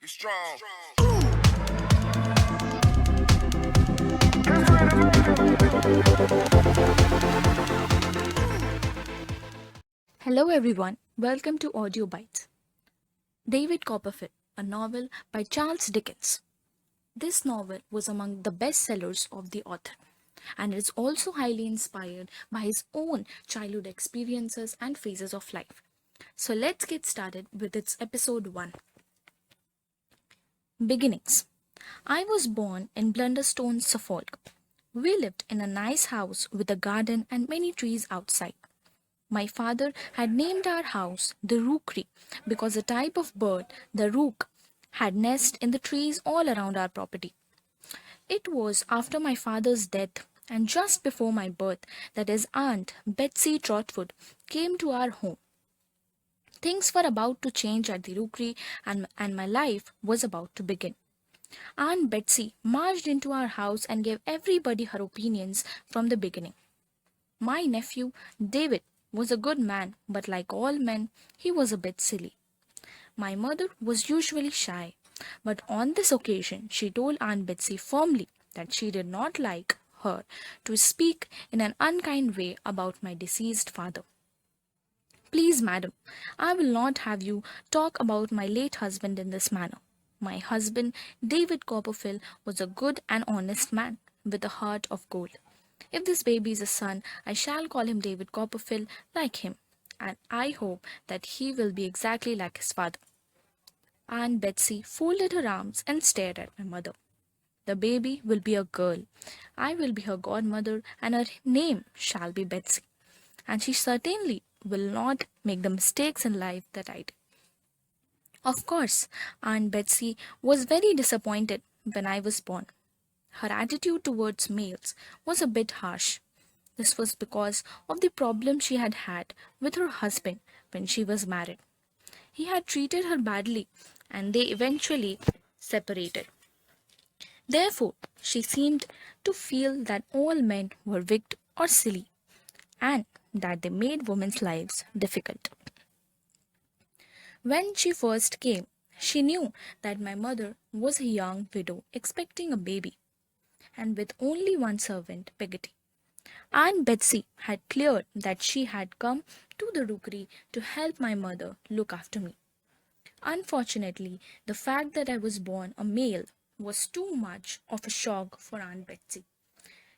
Be strong. Hello everyone, welcome to Audio Bites. David Copperfield, a novel by Charles Dickens. This novel was among the bestsellers of the author and is also highly inspired by his own childhood experiences and phases of life. So let's get started with its episode 1. Beginnings. I was born in Blunderstone, Suffolk. We lived in a nice house with a garden and many trees outside. My father had named our house the Rookery because a type of bird, the rook, had nest in the trees all around our property. It was after my father's death and just before my birth that his aunt, Betsy Trotwood, came to our home. Things were about to change at the Rookery and my life was about to begin. Aunt Betsy marched into our house and gave everybody her opinions from the beginning. My nephew, David, was a good man, but like all men, he was a bit silly. My mother was usually shy, but on this occasion she told Aunt Betsy firmly that she did not like her to speak in an unkind way about my deceased father. Please, madam, I will not have you talk about my late husband in this manner. My husband, David Copperfield, was a good and honest man with a heart of gold. If this baby is a son, I shall call him David Copperfield like him, and I hope that he will be exactly like his father. Aunt Betsy folded her arms and stared at my mother. The baby will be a girl. I will be her godmother, and her name shall be Betsy. And she certainly will not make the mistakes in life that I did. Of course, Aunt Betsy was very disappointed when I was born. Her attitude towards males was a bit harsh. This was because of the problem she had had with her husband when she was married. He had treated her badly and they eventually separated. Therefore, she seemed to feel that all men were wicked or silly and that they made women's lives difficult. When she first came, she knew that my mother was a young widow expecting a baby and with only one servant, Peggotty. Aunt Betsy had cleared that she had come to the rookery to help my mother look after me. Unfortunately, the fact that I was born a male was too much of a shock for Aunt Betsy.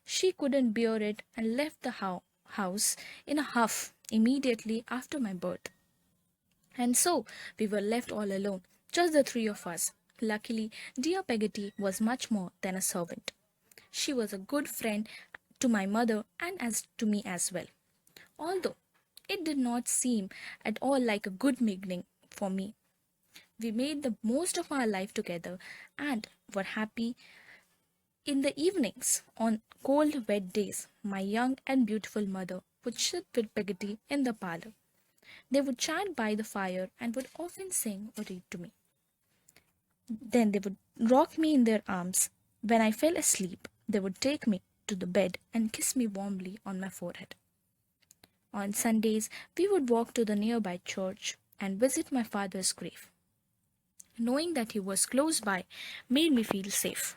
She couldn't bear it and left the house in a huff immediately after my birth. And so we were left all alone, just the three of us. Luckily, dear Peggotty was much more than a servant. She was a good friend to my mother and as to me as well. Although it did not seem at all like a good beginning for me. We made the most of our life together and were happy. In the evenings, on cold, wet days, my young and beautiful mother would sit with Peggotty in the parlor. They would chat by the fire and would often sing or read to me. Then they would rock me in their arms. When I fell asleep, they would take me to the bed and kiss me warmly on my forehead. On Sundays, we would walk to the nearby church and visit my father's grave. Knowing that he was close by made me feel safe.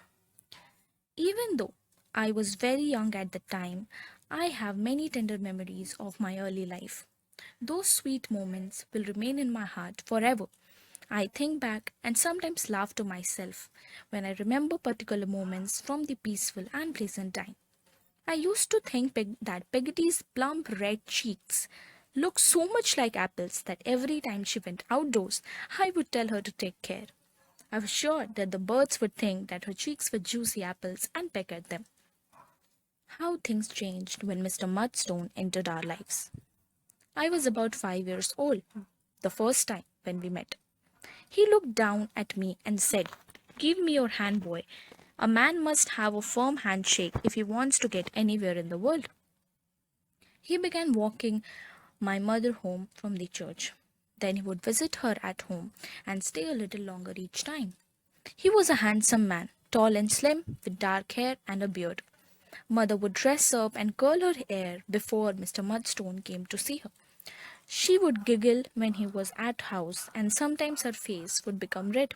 Even though I was very young at the time, I have many tender memories of my early life. Those sweet moments will remain in my heart forever. I think back and sometimes laugh to myself when I remember particular moments from the peaceful and pleasant time. I used to think that Peggotty's plump red cheeks looked so much like apples that every time she went outdoors, I would tell her to take care. I was sure that the birds would think that her cheeks were juicy apples and peck at them. How things changed when Mr. Mudstone entered our lives. I was about 5 years old, the first time when we met. He looked down at me and said, "Give me your hand, boy. A man must have a firm handshake if he wants to get anywhere in the world." He began walking my mother home from the church. Then he would visit her at home and stay a little longer each time. He was a handsome man, tall and slim, with dark hair and a beard. Mother would dress up and curl her hair before Mr. Mudstone came to see her. She would giggle when he was at house, and sometimes her face would become red.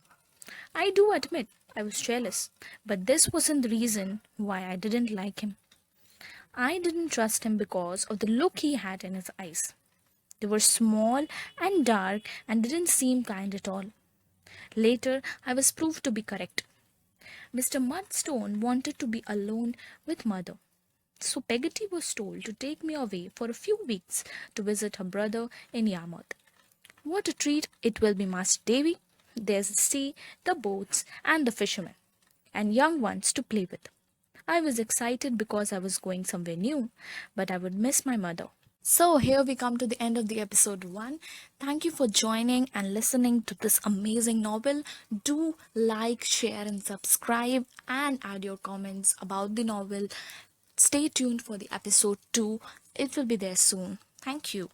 I do admit I was jealous, but this wasn't the reason why I didn't like him. I didn't trust him because of the look he had in his eyes. They were small and dark and didn't seem kind at all. Later, I was proved to be correct. Mr. Mudstone wanted to be alone with mother. So Peggotty was told to take me away for a few weeks to visit her brother in Yarmouth. What a treat it will be, Master Davy. There's the sea, the boats, and the fishermen, and young ones to play with. I was excited because I was going somewhere new, but I would miss my mother. So, here we come to the end of the episode 1. Thank you for joining and listening to this amazing novel. Do like, share, and subscribe, and add your comments about the novel. Stay tuned for the episode 2, it will be there soon. Thank you.